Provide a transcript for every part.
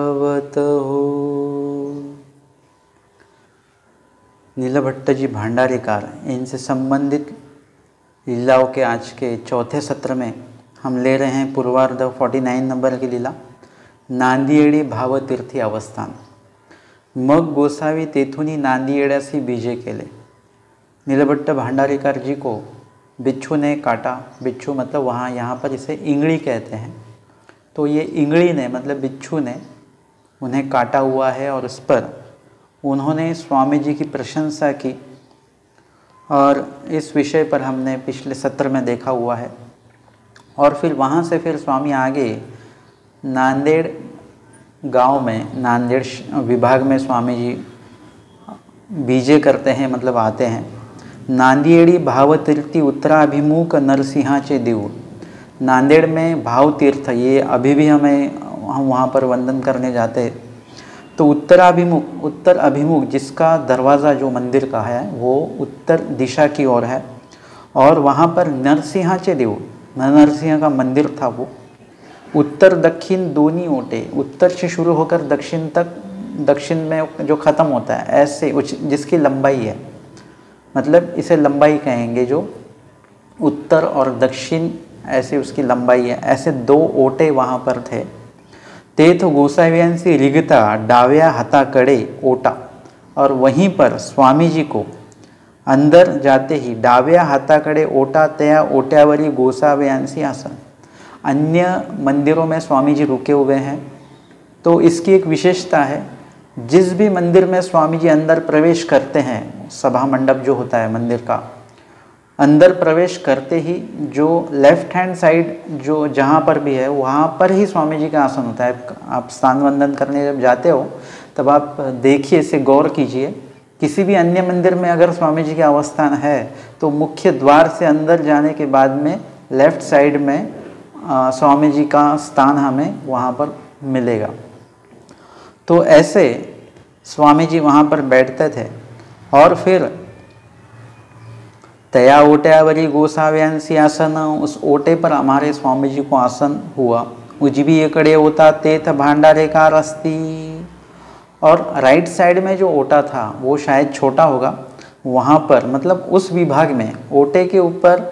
हो। नीलभट्ट जी भंडारीकार, इनसे संबंधित लीलाओं के आज के चौथे सत्र में हम ले रहे हैं पूर्वार्ध 49 नंबर की लीला, नांदियेडी भावतीर्थी अवस्थान। मग गोसावी तेथुनी नांदियेड्यासी बीजे केले। नीलभट्ट भंडारीकार जी को बिच्छू ने काटा। बिच्छू मतलब वहाँ यहाँ पर इसे इंगड़ी कहते हैं। तो ये इंगड़ी ने मतलब बिच्छू ने उन्हें काटा हुआ है और उस पर उन्होंने स्वामी जी की प्रशंसा की, और इस विषय पर हमने पिछले सत्र में देखा हुआ है। और फिर वहाँ से फिर स्वामी आगे नांदेड़ गांव में, नांदेड़ विभाग में स्वामी जी बीजे करते हैं, मतलब आते हैं। नांदियेडी भावतीर्थी उत्तराभिमुख नरसिंहाचे देऊळ। नांदेड़ में भाव तीर्थ, ये अभी भी हम वहाँ पर वंदन करने जाते हैं। तो उत्तर अभिमुख जिसका दरवाज़ा जो मंदिर का है वो उत्तर दिशा की ओर है, और वहाँ पर नरसिंहाचे देऊळ, नरसिंह का मंदिर था वो। उत्तर दक्षिण दोनों ओटे, उत्तर से शुरू होकर दक्षिण तक, दक्षिण में जो ख़त्म होता है ऐसे, जिसकी लंबाई है, मतलब इसे लंबाई कहेंगे, जो उत्तर और दक्षिण ऐसे उसकी लंबाई है, ऐसे दो ओटे वहाँ पर थे। तेथ गोसाव्यांसी रिगता डाव्या हाथाकडे ओटा, और वहीं पर स्वामी जी को अंदर जाते ही डाव्या हाथाकडे ओटा, त्या ओट्यावरी गोसाव्यांसी आसन। अन्य मंदिरों में स्वामी जी रुके हुए हैं, तो इसकी एक विशेषता है, जिस भी मंदिर में स्वामी जी अंदर प्रवेश करते हैं, सभा मंडप जो होता है मंदिर का, अंदर प्रवेश करते ही जो लेफ्ट हैंड साइड जो जहाँ पर भी है वहाँ पर ही स्वामी जी का आसन होता है। आप स्थान वंदन करने जब जाते हो तब आप देखिए, इसे गौर कीजिए। किसी भी अन्य मंदिर में अगर स्वामी जी का अवस्थान है तो मुख्य द्वार से अंदर जाने के बाद में लेफ्ट साइड में स्वामी जी का स्थान हमें वहाँ पर मिलेगा। तो ऐसे स्वामी जी वहाँ पर बैठते थे, और फिर तया ओट्यावरी गोसाव्यांसी आसन, उस ओटे पर हमारे स्वामी जी को आसन हुआ। उजवीकडे होता तेथ भांडारेकार अस्ति, और राइट साइड में जो ओटा था वो शायद छोटा होगा, वहाँ पर मतलब उस विभाग में ओटे के ऊपर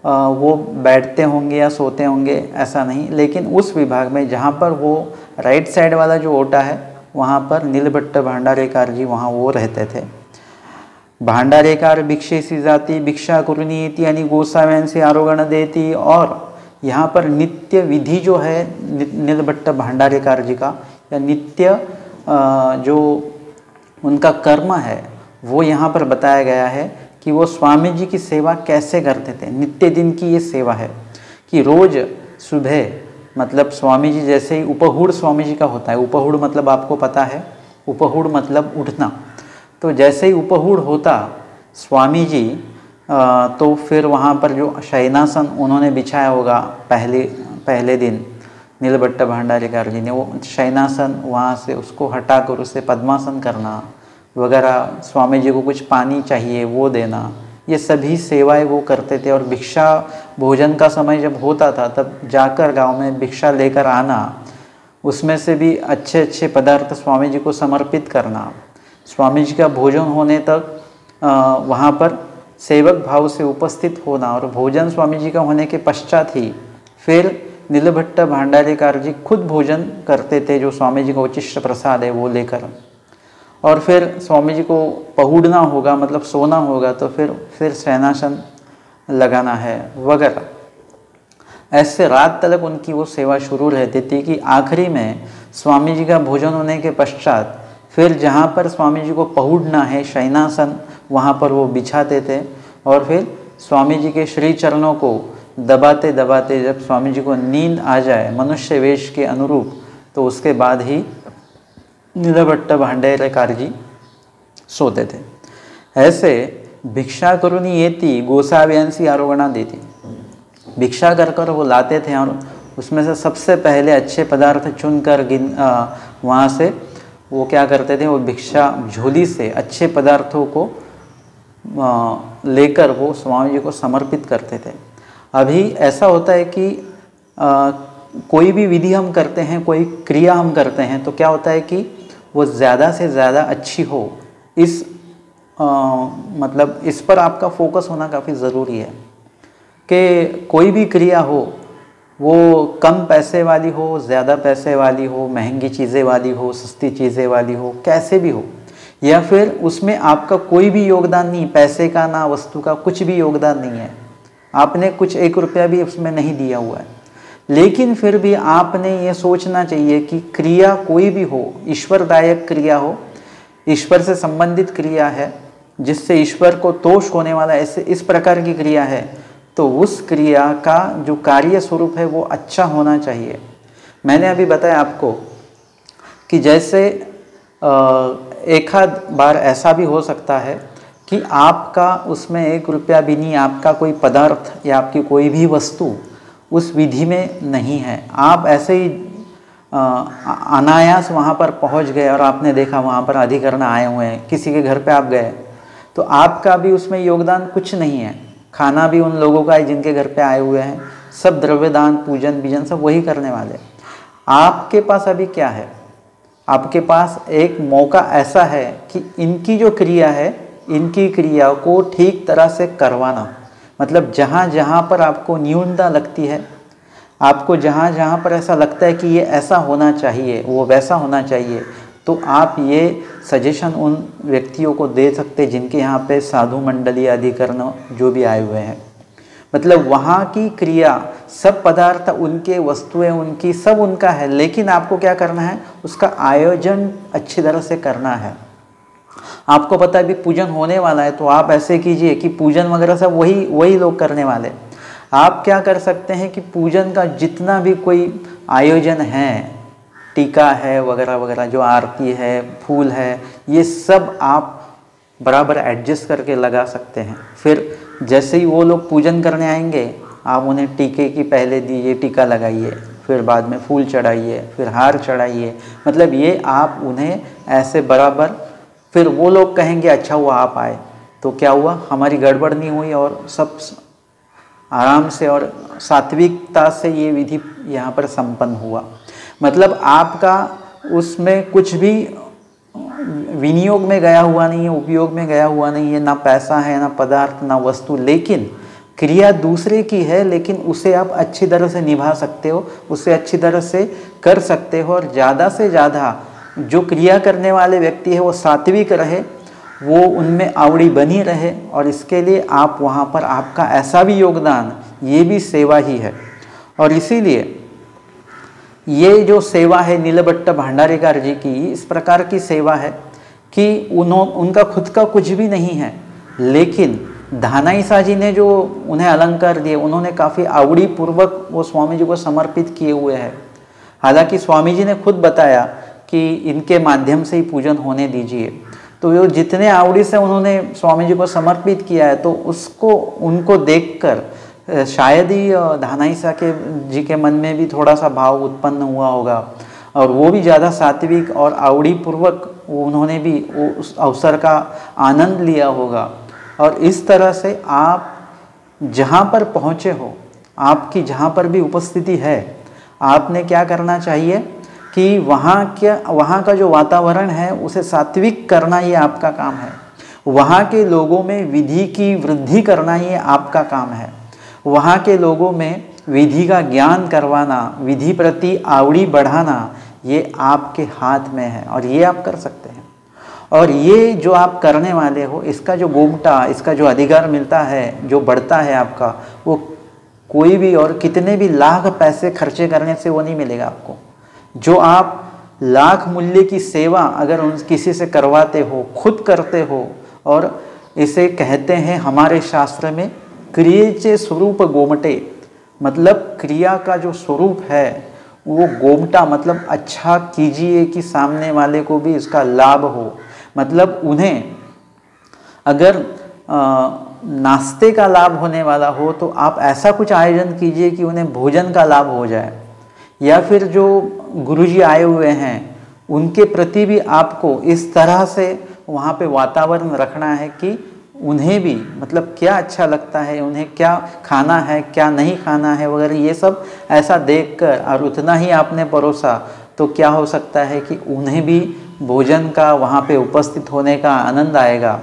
वो बैठते होंगे या सोते होंगे ऐसा नहीं, लेकिन उस विभाग में जहाँ पर वो राइट साइड वाला जो ओटा है वहाँ पर नीलभट्ट भंडारेकार जी वहाँ वो रहते थे। भांडारेकार भिक्षेसी जाती भिक्षा करुणी येती आणि गोसाव्यांसे आरोगण देती, और यहाँ पर नित्य विधि जो है नीलभट्ट भंडारेकार जी का, या नित्य जो उनका कर्म है वो यहाँ पर बताया गया है कि वो स्वामी जी की सेवा कैसे करते थे। नित्य दिन की ये सेवा है कि रोज़ सुबह, मतलब स्वामी जी जैसे ही उपहूड़ स्वामी जी का होता है, उपहूड़ मतलब आपको पता है, उपहूड़ मतलब उठना, तो जैसे ही उपहूड़ होता स्वामी जी तो फिर वहाँ पर जो शयनासन उन्होंने बिछाया होगा पहले दिन नीलभट्ट भंडारीकार जी ने, वो शयनासन वहाँ से उसको हटाकर उसे पद्मासन करना वगैरह, स्वामी जी को कुछ पानी चाहिए वो देना, ये सभी सेवाएं वो करते थे। और भिक्षा भोजन का समय जब होता था तब जाकर गांव में भिक्षा लेकर आना, उसमें से भी अच्छे अच्छे पदार्थ स्वामी जी को समर्पित करना, स्वामी जी का भोजन होने तक वहाँ पर सेवक भाव से उपस्थित होना, और भोजन स्वामी जी का होने के पश्चात ही फिर नीलभट्ट भंडारीकार जी खुद भोजन करते थे, जो स्वामी जी का उचिष्ट प्रसाद है वो लेकर। और फिर स्वामी जी को पहुड़ना होगा, मतलब सोना होगा, तो फिर शयनासन लगाना है वगैरह। ऐसे रात तक उनकी वो सेवा शुरू रहती थी कि आखिरी में स्वामी जी का भोजन होने के पश्चात फिर जहाँ पर स्वामी जी को पहुड़ना है शयनासन, वहाँ पर वो बिछाते थे, और फिर स्वामी जी के श्री चरणों को दबाते दबाते जब स्वामी जी को नींद आ जाए मनुष्य वेश के अनुरूप, तो उसके बाद ही नीलभट्ट भंडारीकार जी सोते थे। ऐसे भिक्षा करुणी येती गोसाव्यांसी आरोगणा देती, भिक्षा कर वो लाते थे, और उसमें से सबसे पहले अच्छे पदार्थ चुनकर वहाँ से वो क्या करते थे, वो भिक्षा झोली से अच्छे पदार्थों को लेकर वो स्वामी जी को समर्पित करते थे। अभी ऐसा होता है कि कोई भी विधि हम करते हैं, कोई क्रिया हम करते हैं, तो क्या होता है कि वो ज़्यादा से ज़्यादा अच्छी हो, इस मतलब इस पर आपका फोकस होना काफ़ी ज़रूरी है कि कोई भी क्रिया हो वो कम पैसे वाली हो, ज़्यादा पैसे वाली हो, महंगी चीज़ें वाली हो, सस्ती चीज़ें वाली हो, कैसे भी हो, या फिर उसमें आपका कोई भी योगदान नहीं, पैसे का ना वस्तु का कुछ भी योगदान नहीं है, आपने कुछ 1 रुपया भी उसमें नहीं दिया हुआ है, लेकिन फिर भी आपने ये सोचना चाहिए कि क्रिया कोई भी हो, ईश्वरदायक क्रिया हो, ईश्वर से संबंधित क्रिया है, जिससे ईश्वर को तोष होने वाला ऐसे इस प्रकार की क्रिया है, तो उस क्रिया का जो कार्य स्वरूप है वो अच्छा होना चाहिए। मैंने अभी बताया आपको कि जैसे एक आध बार ऐसा भी हो सकता है कि आपका उसमें 1 रुपया भी नहीं, आपका कोई पदार्थ या आपकी कोई भी वस्तु उस विधि में नहीं है, आप ऐसे ही अनायास वहाँ पर पहुँच गए और आपने देखा वहाँ पर अधिकरण आए हुए हैं, किसी के घर पे आप गए, तो आपका भी उसमें योगदान कुछ नहीं है, खाना भी उन लोगों का है जिनके घर पे आए हुए हैं, सब द्रव्यदान पूजन बीजन सब वही करने वाले। आपके पास अभी क्या है, आपके पास एक मौका ऐसा है कि इनकी जो क्रिया है, इनकी क्रिया को ठीक तरह से करवाना, मतलब जहाँ जहाँ पर आपको न्यूनता लगती है, आपको जहाँ जहाँ पर ऐसा लगता है कि ये ऐसा होना चाहिए, वो वैसा होना चाहिए, तो आप ये सजेशन उन व्यक्तियों को दे सकते जिनके यहाँ पे साधु मंडली अधिकरण जो भी आए हुए हैं, मतलब वहाँ की क्रिया, सब पदार्थ उनके, वस्तुएं उनकी, सब उनका है, लेकिन आपको क्या करना है, उसका आयोजन अच्छी तरह से करना है। आपको पता है अभी पूजन होने वाला है, तो आप ऐसे कीजिए कि पूजन वगैरह सब वही लोग करने वाले। आप क्या कर सकते हैं कि पूजन का जितना भी कोई आयोजन है, टीका है वगैरह वगैरह, जो आरती है, फूल है, ये सब आप बराबर एडजस्ट करके लगा सकते हैं। फिर जैसे ही वो लोग पूजन करने आएंगे, आप उन्हें टीके की पहले दीजिए, टीका लगाइए, फिर बाद में फूल चढ़ाइए, फिर हार चढ़ाइए, मतलब ये आप उन्हें ऐसे बराबर, फिर वो लोग कहेंगे अच्छा हुआ आप आए, तो क्या हुआ, हमारी गड़बड़ नहीं हुई और सब आराम से और सात्विकता से ये विधि यहाँ पर संपन्न हुआ। मतलब आपका उसमें कुछ भी विनियोग में गया हुआ नहीं है, उपयोग में गया हुआ नहीं है, ना पैसा है, ना पदार्थ, ना वस्तु, लेकिन क्रिया दूसरे की है, लेकिन उसे आप अच्छी तरह से निभा सकते हो, उसे अच्छी तरह से कर सकते हो, और ज़्यादा से ज़्यादा जो क्रिया करने वाले व्यक्ति है वो सात्विक रहे, वो उनमें आवड़ी बनी रहे, और इसके लिए आप वहाँ पर आपका ऐसा भी योगदान, ये भी सेवा ही है। और इसीलिए ये जो सेवा है नीलभट्ट भंडारीकार जी की, इस प्रकार की सेवा है कि उनका खुद का कुछ भी नहीं है, लेकिन धानाईसा जी ने जो उन्हें अलंकार दिए, उन्होंने काफ़ी आवड़ी पूर्वक वो स्वामी जी को समर्पित किए हुए हैं। हालांकि स्वामी जी ने खुद बताया कि इनके माध्यम से ही पूजन होने दीजिए, तो वो जितने आवड़ी से उन्होंने स्वामी जी को समर्पित किया है, तो उसको उनको देखकर शायद ही धानाईसा के जी के मन में भी थोड़ा सा भाव उत्पन्न हुआ होगा, और वो भी ज़्यादा सात्विक और आवड़ी पूर्वक उन्होंने भी उस अवसर का आनंद लिया होगा। और इस तरह से आप जहाँ पर पहुँचे हो, आपकी जहाँ पर भी उपस्थिति है, आपने क्या करना चाहिए कि वहाँ का जो वातावरण है उसे सात्विक करना, ये आपका काम है। वहाँ के लोगों में विधि की वृद्धि करना, ये आपका काम है। वहाँ के लोगों में विधि का ज्ञान करवाना, विधि प्रति आवड़ी बढ़ाना, ये आपके हाथ में है, और ये आप कर सकते हैं। और ये जो आप करने वाले हो, इसका जो गोमटा, इसका जो अधिकार मिलता है, जो बढ़ता है आपका, वो कोई भी और कितने भी लाख पैसे खर्चे करने से वो नहीं मिलेगा आपको। जो आप लाख मूल्य की सेवा अगर उन किसी से करवाते हो, खुद करते हो, और इसे कहते हैं हमारे शास्त्र में क्रियेचे स्वरूप गोमटे, मतलब क्रिया का जो स्वरूप है वो गोमटा, मतलब अच्छा कीजिए कि सामने वाले को भी इसका लाभ हो। मतलब उन्हें अगर नाश्ते का लाभ होने वाला हो, तो आप ऐसा कुछ आयोजन कीजिए कि उन्हें भोजन का लाभ हो जाए। या फिर जो गुरुजी आए हुए हैं उनके प्रति भी आपको इस तरह से वहाँ पे वातावरण रखना है कि उन्हें भी मतलब क्या अच्छा लगता है, उन्हें क्या खाना है क्या नहीं खाना है वगैरह, ये सब ऐसा देखकर और उतना ही आपने परोसा तो क्या हो सकता है कि उन्हें भी भोजन का वहाँ पे उपस्थित होने का आनंद आएगा।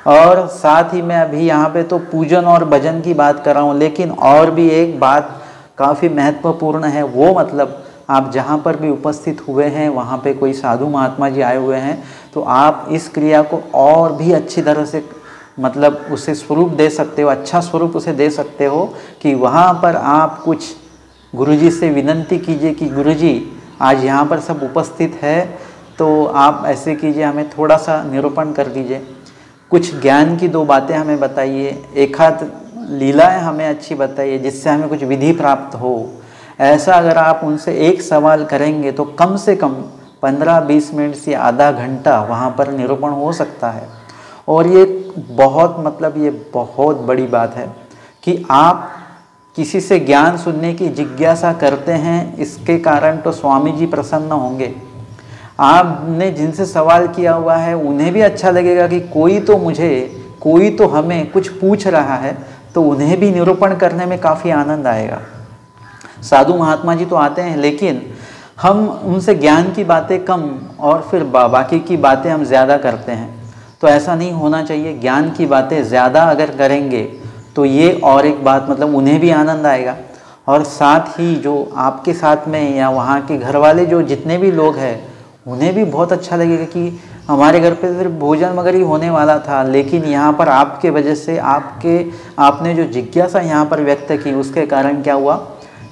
और साथ ही मैं अभी यहाँ पे तो पूजन और भजन की बात कर रहा हूँ, लेकिन और भी एक बात काफ़ी महत्वपूर्ण है, वो मतलब आप जहाँ पर भी उपस्थित हुए हैं वहाँ पे कोई साधु महात्मा जी आए हुए हैं तो आप इस क्रिया को और भी अच्छी तरह से मतलब उसे स्वरूप दे सकते हो, अच्छा स्वरूप उसे दे सकते हो कि वहाँ पर आप कुछ गुरुजी से विनंती कीजिए कि गुरुजी आज यहाँ पर सब उपस्थित है तो आप ऐसे कीजिए, हमें थोड़ा सा निरूपण कर दीजिए, कुछ ज्ञान की 2 बातें हमें बताइए, एक आध लीलाएँ हमें अच्छी बताइए जिससे हमें कुछ विधि प्राप्त हो। ऐसा अगर आप उनसे एक सवाल करेंगे तो कम से कम 15-20 मिनट से आधा घंटा वहाँ पर निरूपण हो सकता है। और ये बहुत मतलब ये बहुत बड़ी बात है कि आप किसी से ज्ञान सुनने की जिज्ञासा करते हैं, इसके कारण तो स्वामी जी प्रसन्न होंगे। आपने जिनसे सवाल किया हुआ है उन्हें भी अच्छा लगेगा कि कोई तो हमें कुछ पूछ रहा है, तो उन्हें भी निरूपण करने में काफ़ी आनंद आएगा। साधु महात्मा जी तो आते हैं लेकिन हम उनसे ज्ञान की बातें कम और फिर बाकी की बातें हम ज़्यादा करते हैं, तो ऐसा नहीं होना चाहिए। ज्ञान की बातें ज़्यादा अगर करेंगे तो ये और एक बात मतलब उन्हें भी आनंद आएगा और साथ ही जो आपके साथ में या वहाँ के घर वाले जो जितने भी लोग हैं उन्हें भी बहुत अच्छा लगेगा कि हमारे घर पे सिर्फ भोजन वगैरह ही होने वाला था, लेकिन यहाँ पर आपके वजह से आपने जो जिज्ञासा यहाँ पर व्यक्त की उसके कारण क्या हुआ,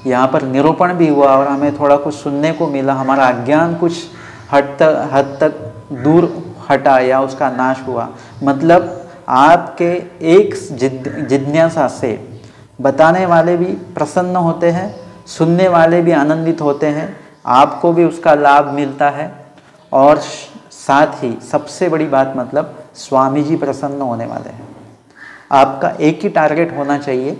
यहाँ पर निरूपण भी हुआ और हमें थोड़ा कुछ सुनने को मिला, हमारा अज्ञान कुछ हद तक दूर हटा या उसका नाश हुआ। मतलब आपके एक जिज्ञासा से बताने वाले भी प्रसन्न होते हैं, सुनने वाले भी आनंदित होते हैं, आपको भी उसका लाभ मिलता है और साथ ही सबसे बड़ी बात मतलब स्वामी जी प्रसन्न होने वाले हैं। आपका एक ही टारगेट होना चाहिए।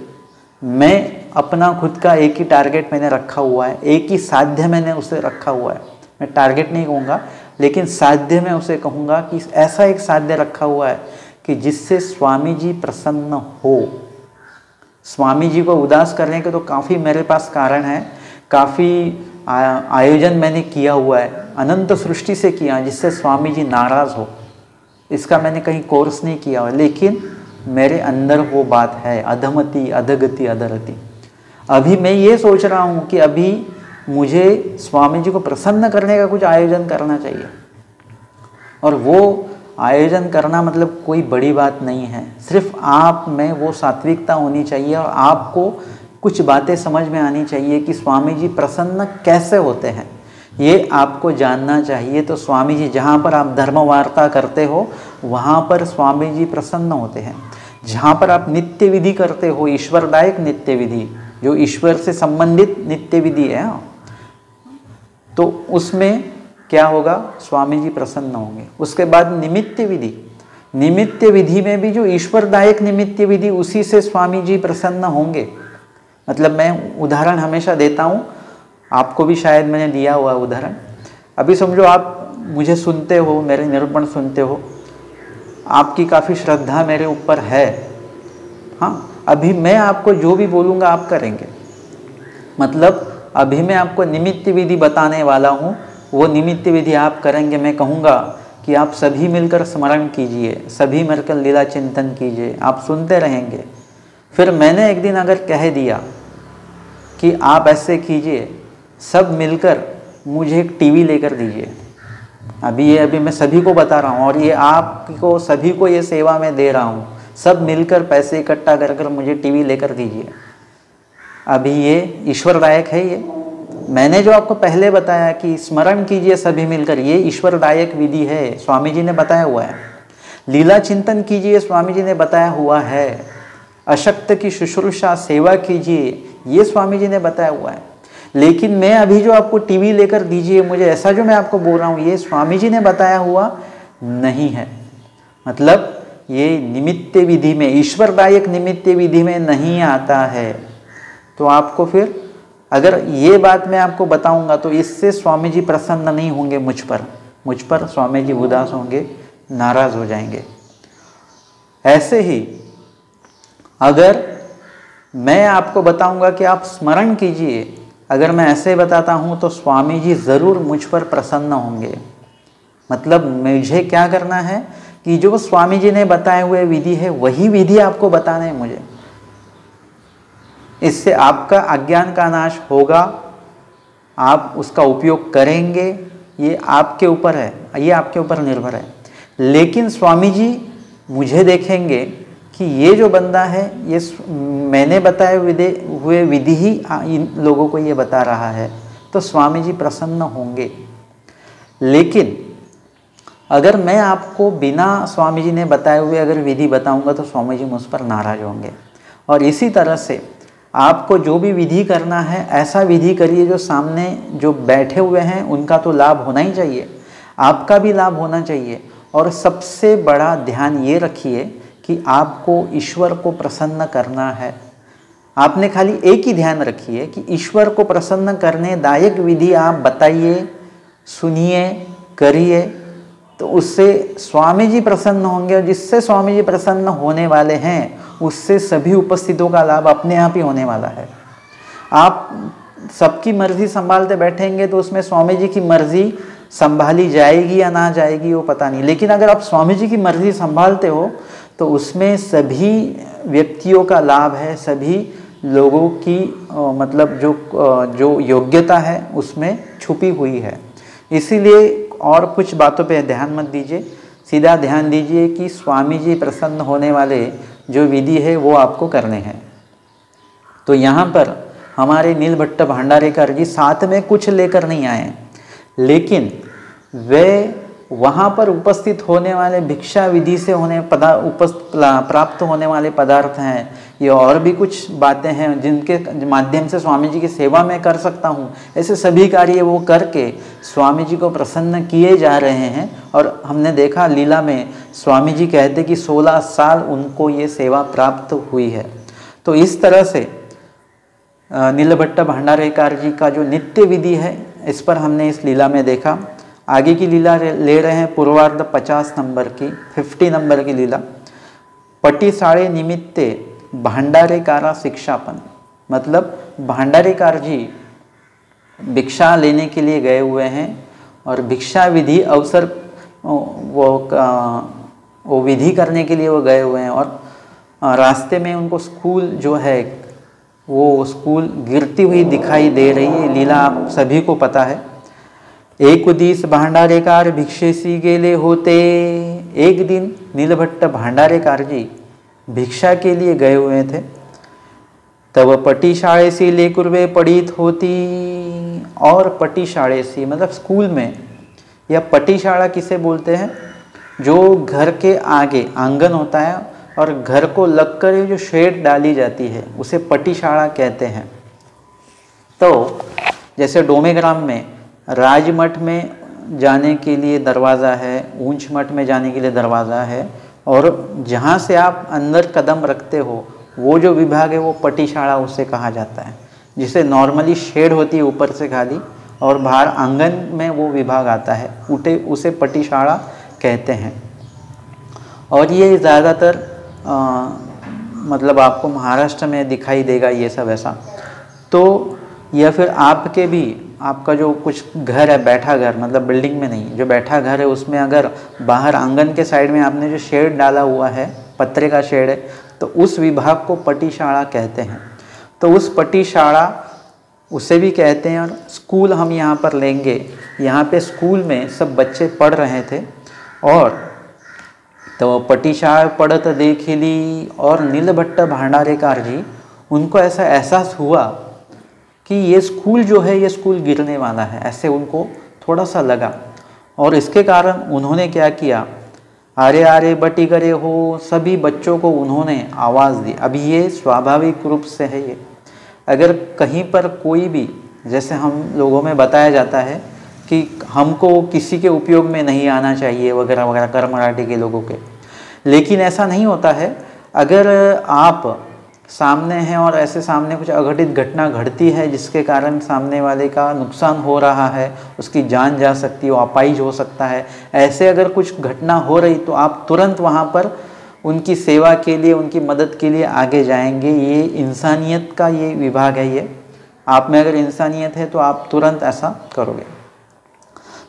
मैं अपना खुद का एक ही टारगेट मैंने रखा हुआ है, एक ही साध्य मैंने उसे रखा हुआ है। मैं टारगेट नहीं कहूँगा लेकिन साध्य में उसे कहूँगा कि ऐसा एक साध्य रखा हुआ है कि जिससे स्वामी जी प्रसन्न हो। स्वामी जी को उदास करने के तो काफ़ी मेरे पास कारण है, काफ़ी आयोजन मैंने किया हुआ है, अनंत सृष्टि से किया जिससे स्वामी जी नाराज़ हो। इसका मैंने कहीं कोर्स नहीं किया हुआ, लेकिन मेरे अंदर वो बात है, अधमति अधगति अधरति। अभी मैं ये सोच रहा हूँ कि अभी मुझे स्वामी जी को प्रसन्न करने का कुछ आयोजन करना चाहिए, और वो आयोजन करना मतलब कोई बड़ी बात नहीं है, सिर्फ आप में वो सात्विकता होनी चाहिए और आपको कुछ बातें समझ में आनी चाहिए कि स्वामी जी प्रसन्न कैसे होते हैं, ये आपको जानना चाहिए। तो स्वामी जी जहाँ पर आप धर्म वार्ता करते हो वहाँ पर स्वामी जी प्रसन्न होते हैं। जहाँ पर आप नित्य विधि करते हो, ईश्वरदायक नित्य विधि जो ईश्वर से संबंधित नित्य विधि है, तो उसमें क्या होगा, स्वामी जी प्रसन्न होंगे। उसके बाद निमित्त विधि, निमित्त विधि में भी जो ईश्वरदायक निमित्त विधि उसी से स्वामी जी प्रसन्न होंगे। मतलब मैं उदाहरण हमेशा देता हूँ, आपको भी शायद मैंने दिया हुआ उदाहरण। अभी समझो आप मुझे सुनते हो, मेरे निरूपण सुनते हो, आपकी काफ़ी श्रद्धा मेरे ऊपर है, हाँ, अभी मैं आपको जो भी बोलूँगा आप करेंगे। मतलब अभी मैं आपको निमित्त विधि बताने वाला हूँ, वो निमित्त विधि आप करेंगे। मैं कहूँगा कि आप सभी मिलकर स्मरण कीजिए, सभी मिलकर लीला चिंतन कीजिए, आप सुनते रहेंगे। फिर मैंने एक दिन अगर कह दिया कि आप ऐसे कीजिए, सब मिलकर मुझे एक टीवी लेकर दीजिए, अभी मैं सभी को बता रहा हूँ और ये आपको सभी को ये सेवा में दे रहा हूँ, सब मिलकर पैसे इकट्ठा कर मुझे टीवी लेकर दीजिए। अभी ये ईश्वरदायक है। ये मैंने जो आपको पहले बताया कि स्मरण कीजिए सभी मिलकर, ये ईश्वरदायक विधि है, स्वामी जी ने बताया हुआ है। लीला चिंतन कीजिए, स्वामी जी ने बताया हुआ है। अशक्त की शुश्रूषा सेवा कीजिए, ये स्वामी जी ने बताया हुआ है। लेकिन मैं अभी जो आपको टीवी लेकर दीजिए मुझे, ऐसा जो मैं आपको बोल रहा हूँ, ये स्वामी जी ने बताया हुआ नहीं है। मतलब ये निमित्त विधि में, ईश्वरदायक निमित्त विधि में नहीं आता है। तो आपको फिर अगर ये बात मैं आपको बताऊंगा तो इससे स्वामी जी प्रसन्न नहीं होंगे मुझ पर स्वामी जी उदास होंगे, नाराज हो जाएंगे। ऐसे ही अगर मैं आपको बताऊंगा कि आप स्मरण कीजिए, अगर मैं ऐसे बताता हूँ तो स्वामी जी ज़रूर मुझ पर प्रसन्न होंगे। मतलब मुझे क्या करना है कि जो स्वामी जी ने बताए हुए विधि है वही विधि आपको बताना है मुझे। इससे आपका अज्ञान का नाश होगा, आप उसका उपयोग करेंगे, ये आपके ऊपर है, ये आपके ऊपर निर्भर है। लेकिन स्वामी जी मुझे देखेंगे कि ये जो बंदा है ये मैंने बताए हुए विधि ही इन लोगों को ये बता रहा है, तो स्वामी जी प्रसन्न होंगे। लेकिन अगर मैं आपको बिना स्वामी जी ने बताए हुए अगर विधि बताऊंगा तो स्वामी जी मुझ पर नाराज होंगे। और इसी तरह से आपको जो भी विधि करना है ऐसा विधि करिए जो सामने जो बैठे हुए हैं उनका तो लाभ होना ही चाहिए, आपका भी लाभ होना चाहिए। और सबसे बड़ा ध्यान ये रखिए कि आपको ईश्वर को प्रसन्न करना है। आपने खाली एक ही ध्यान रखिए कि ईश्वर को प्रसन्न करने दायक विधि आप बताइए, सुनिए, करिए, तो उससे स्वामी जी प्रसन्न होंगे। और जिससे स्वामी जी प्रसन्न होने वाले हैं उससे सभी उपस्थितों का लाभ अपने आप ही होने वाला है। आप सबकी मर्जी संभालते बैठेंगे तो उसमें स्वामी जी की मर्जी संभाली जाएगी या ना जाएगी वो पता नहीं। लेकिन अगर आप स्वामी जी की मर्जी संभालते हो तो उसमें सभी व्यक्तियों का लाभ है, सभी लोगों की मतलब जो योग्यता है उसमें छुपी हुई है। इसीलिए और कुछ बातों पे ध्यान मत दीजिए, सीधा ध्यान दीजिए कि स्वामी जी प्रसन्न होने वाले जो विधि है वो आपको करने हैं। तो यहाँ पर हमारे नीलभट्ट भंडारेकर जी साथ में कुछ लेकर नहीं आए, लेकिन वे वहाँ पर उपस्थित होने वाले भिक्षा विधि से प्राप्त होने वाले पदार्थ हैं, ये और भी कुछ बातें हैं जिनके माध्यम से स्वामी जी की सेवा में कर सकता हूँ, ऐसे सभी कार्य वो करके स्वामी जी को प्रसन्न किए जा रहे हैं। और हमने देखा लीला में स्वामी जी कहते कि 16 साल उनको ये सेवा प्राप्त हुई है। तो इस तरह से नीलभट्ट भंडारेकर जी का जो नित्य विधि है इस पर हमने इस लीला में देखा। आगे की लीला ले रहे हैं पूर्वार्ध 50 नंबर की लीला। पटीसाळे निमित्ते भंडारेकारा शिक्षापन, मतलब भंडारेकर जी भिक्षा लेने के लिए गए हुए हैं और भिक्षा विधि अवसर वो विधि करने के लिए वो गए हुए हैं। और रास्ते में उनको स्कूल जो है वो स्कूल गिरती हुई दिखाई दे रही है। लीला आप सभी को पता है। एक दिस भंडारेकर भिक्षेसी गेले होते, एक दिन नीलभट्ट भंडारेकर जी भिक्षा के लिए गए हुए थे। तब पटीशाळेसी लेकुर्वे पढ़ित होती, और पटीशाळेसी मतलब स्कूल में, या पटीशाला किसे बोलते हैं, जो घर के आगे आंगन होता है और घर को लगकर जो शेड डाली जाती है उसे पटीशाला कहते हैं। तो जैसे डोमेग्राम में राजमठ में जाने के लिए दरवाज़ा है, ऊंच मठ में जाने के लिए दरवाज़ा है, और जहाँ से आप अंदर कदम रखते हो वो जो विभाग है वो पटीशाला उसे कहा जाता है। जिसे नॉर्मली शेड होती है ऊपर से खाली और बाहर आंगन में वो विभाग आता है, उसे पटीशाला कहते हैं। और ये ज़्यादातर मतलब आपको महाराष्ट्र में दिखाई देगा ये सब ऐसा। तो या फिर आपके भी आपका जो कुछ घर है, बैठा घर मतलब बिल्डिंग में नहीं, जो बैठा घर है उसमें अगर बाहर आंगन के साइड में आपने जो शेड डाला हुआ है, पत्रे का शेड है, तो उस विभाग को पटीशाला कहते हैं। तो उस पटीशाला उसे भी कहते हैं। और स्कूल हम यहाँ पर लेंगे, यहाँ पे स्कूल में सब बच्चे पढ़ रहे थे और तो पटीशाला पढ़त देखिली, और नीलभट्ट भंडारेकर जी उनको ऐसा एहसास हुआ कि ये स्कूल जो है ये स्कूल गिरने वाला है, ऐसे उनको थोड़ा सा लगा। और इसके कारण उन्होंने क्या किया, अरे अरे बटी करे हो, सभी बच्चों को उन्होंने आवाज़ दी। अब ये स्वाभाविक रूप से है, ये अगर कहीं पर कोई भी, जैसे हम लोगों में बताया जाता है कि हमको किसी के उपयोग में नहीं आना चाहिए वगैरह वगैरह, कर मराठी के लोगों के, लेकिन ऐसा नहीं होता है। अगर आप सामने हैं और ऐसे सामने कुछ अघटित घटना घटती है जिसके कारण सामने वाले का नुकसान हो रहा है, उसकी जान जा सकती है, वो अपाहिज हो सकता है, ऐसे अगर कुछ घटना हो रही तो आप तुरंत वहाँ पर उनकी सेवा के लिए, उनकी मदद के लिए आगे जाएंगे। ये इंसानियत का ये विभाग है। ये आप में अगर इंसानियत है तो आप तुरंत ऐसा करोगे।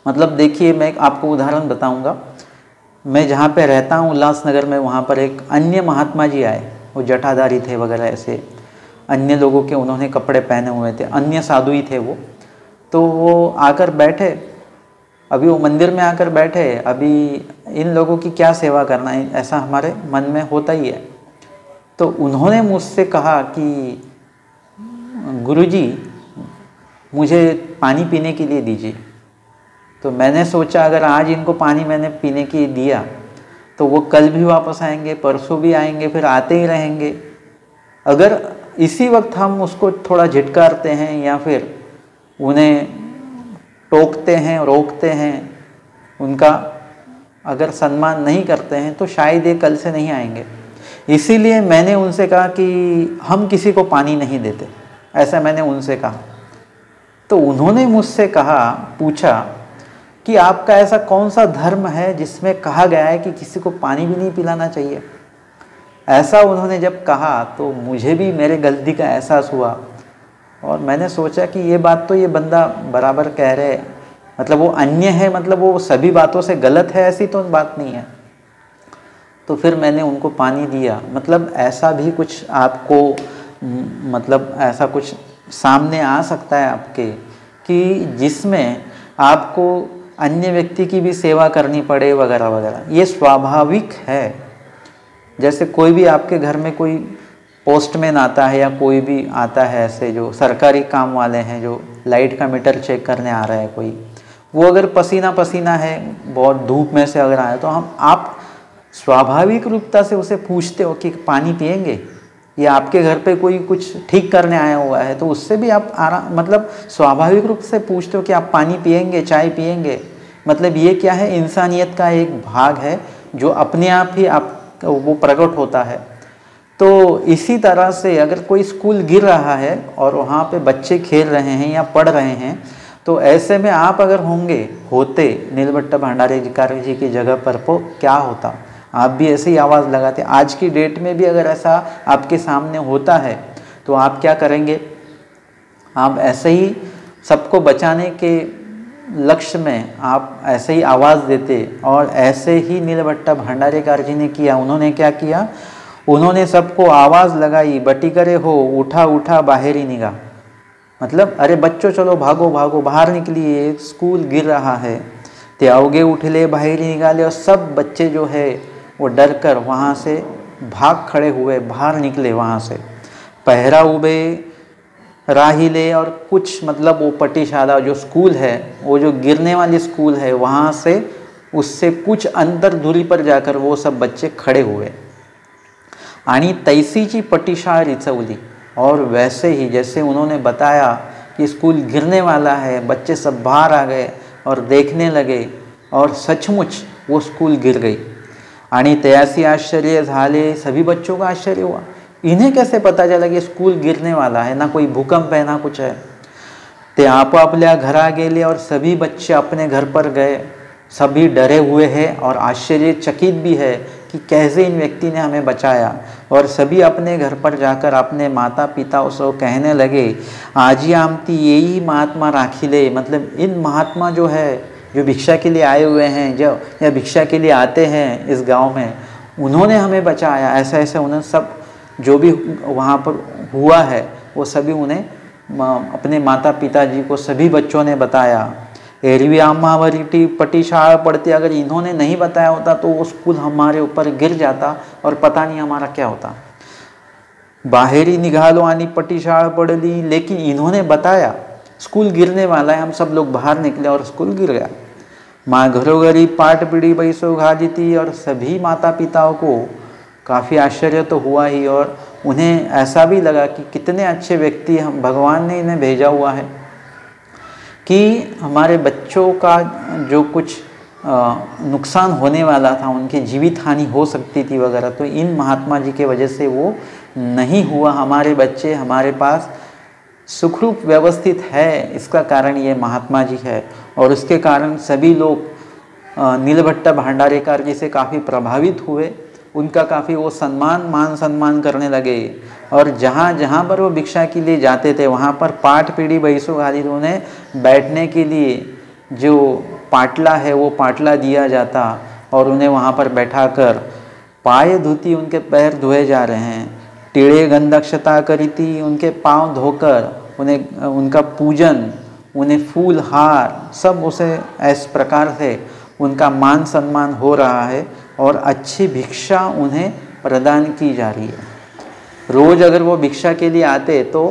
मतलब देखिए, मैं आपको उदाहरण बताऊंगा। मैं जहाँ पे रहता हूँ उल्लासनगर में, वहाँ पर एक अन्य महात्मा जी आए। वो जटाधारी थे वगैरह, ऐसे अन्य लोगों के उन्होंने कपड़े पहने हुए थे, अन्य साधु ही थे वो। तो वो आकर बैठे, अभी वो मंदिर में आकर बैठे। अभी इन लोगों की क्या सेवा करना है, ऐसा हमारे मन में होता ही है। तो उन्होंने मुझसे कहा कि गुरुजी मुझे पानी पीने के लिए दीजिए। तो मैंने सोचा अगर आज इनको पानी मैंने पीने के लिए दिया तो वो कल भी वापस आएंगे, परसों भी आएंगे, फिर आते ही रहेंगे। अगर इसी वक्त हम उसको थोड़ा झिटकारते हैं या फिर उन्हें टोकते हैं, रोकते हैं, उनका अगर सम्मान नहीं करते हैं तो शायद ये कल से नहीं आएंगे। इसीलिए मैंने उनसे कहा कि हम किसी को पानी नहीं देते, ऐसा मैंने उनसे कहा। तो उन्होंने मुझसे कहा, पूछा कि आपका ऐसा कौन सा धर्म है जिसमें कहा गया है कि किसी को पानी भी नहीं पिलाना चाहिए। ऐसा उन्होंने जब कहा तो मुझे भी मेरे गलती का एहसास हुआ और मैंने सोचा कि ये बात तो ये बंदा बराबर कह रहे, मतलब वो अन्य है, मतलब वो सभी बातों से गलत है, ऐसी तो बात नहीं है। तो फिर मैंने उनको पानी दिया। मतलब ऐसा भी कुछ आपको, मतलब ऐसा कुछ सामने आ सकता है आपके कि जिसमें आपको अन्य व्यक्ति की भी सेवा करनी पड़े वगैरह वगैरह। ये स्वाभाविक है। जैसे कोई भी आपके घर में कोई पोस्टमैन आता है या कोई भी आता है, ऐसे जो सरकारी काम वाले हैं, जो लाइट का मीटर चेक करने आ रहा है कोई, वो अगर पसीना पसीना है, बहुत धूप में से अगर आए, तो आप स्वाभाविक रूपता से उसे पूछते हो कि पानी पिएंगे, या आपके घर पे कोई कुछ ठीक करने आया हुआ है तो उससे भी आप मतलब स्वाभाविक रूप से पूछते हो कि आप पानी पिएंगे, चाय पिएंगे। मतलब ये क्या है, इंसानियत का एक भाग है जो अपने आप ही आप वो प्रकट होता है। तो इसी तरह से अगर कोई स्कूल गिर रहा है और वहाँ पे बच्चे खेल रहे हैं या पढ़ रहे हैं, तो ऐसे में आप अगर होते नीलबट्टा भंडारी जी की जगह पर, तो क्या होता, आप भी ऐसे ही आवाज़ लगाते। आज की डेट में भी अगर ऐसा आपके सामने होता है तो आप क्या करेंगे? आप ऐसे ही सबको बचाने के लक्ष्य में आप ऐसे ही आवाज़ देते। और ऐसे ही नीलबट्टा भंडारी जी ने किया। उन्होंने क्या किया? उन्होंने सबको आवाज़ लगाई, बटी करे हो, उठा उठा बाहर ही निगाह। मतलब अरे बच्चों चलो भागो भागो, बाहर निकलिए, स्कूल गिर रहा है। ते अवगे उठले बाहर ही निकाले और सब बच्चे जो है वो डर कर वहाँ से भाग खड़े हुए, बाहर निकले वहाँ से। पहरा उबे राहिले और कुछ, मतलब वो पट्टीशाला जो स्कूल है, वो जो गिरने वाली स्कूल है, वहाँ से उससे कुछ अंतर दूरी पर जाकर वो सब बच्चे खड़े हुए आणि तैसीची पट्टीशाळा रिचवली। और वैसे ही जैसे उन्होंने बताया कि स्कूल गिरने वाला है, बच्चे सब बाहर आ गए और देखने लगे और सचमुच वो स्कूल गिर गई। आणि तयासी आश्चर्य झाले, सभी बच्चों का आश्चर्य हुआ। इन्हें कैसे पता चला कि स्कूल गिरने वाला है, ना कोई भूकंप है ना कुछ है। ते आपापल्या घरा गेले और सभी बच्चे अपने घर पर गए। सभी डरे हुए हैं और आश्चर्यचकित भी है कि कैसे इन व्यक्ति ने हमें बचाया। और सभी अपने घर पर जाकर अपने माता पिता से कहने लगे, आजी आमती यही महात्मा राखिले। मतलब इन महात्मा जो है, जो भिक्षा के लिए आए हुए हैं, जो या भिक्षा के लिए आते हैं इस गांव में, उन्होंने हमें बचाया। ऐसा ऐसा उन्हें सब जो भी वहाँ पर हुआ है वो सभी उन्हें अपने माता पिताजी को सभी बच्चों ने बताया। एरवी आम्हावरी पट्टीशाळा पढ़ती, अगर इन्होंने नहीं बताया होता तो वो स्कूल हमारे ऊपर गिर जाता और पता नहीं हमारा क्या होता। बाहेरी निघालो आणि पट्टीशाळा पड़ली, लेकिन इन्होंने बताया स्कूल गिरने वाला है, हम सब लोग बाहर निकले और स्कूल गिर गया। माँ घरोघरी पाट पीढ़ी बैसो घाली थी। और सभी माता पिताओं को काफ़ी आश्चर्य तो हुआ ही, और उन्हें ऐसा भी लगा कि कितने अच्छे व्यक्ति हम भगवान ने इन्हें भेजा हुआ है कि हमारे बच्चों का जो कुछ नुकसान होने वाला था, उनकी जीवित हानि हो सकती थी वगैरह, तो इन महात्मा जी के वजह से वो नहीं हुआ। हमारे बच्चे हमारे पास सुखरूप व्यवस्थित है, इसका कारण ये महात्मा जी है। और उसके कारण सभी लोग नीलबट्टा भंडारेकर जी से काफ़ी प्रभावित हुए उनका काफ़ी वो मान सम्मान करने लगे। और जहाँ जहाँ पर वो भिक्षा के लिए जाते थे वहाँ पर पाट पीढ़ी बैसो खाली उन्हें बैठने के लिए जो पाटला है वो पाटला दिया जाता और उन्हें वहाँ पर बैठाकर पाय धोती उनके पैर धोए जा रहे हैं, टिड़े गंधक्षता करीती उनके पांव धोकर उन्हें उनका पूजन, उन्हें फूल हार सब उसे इस प्रकार से उनका मान सम्मान हो रहा है और अच्छी भिक्षा उन्हें प्रदान की जा रही है। रोज़ अगर वो भिक्षा के लिए आते तो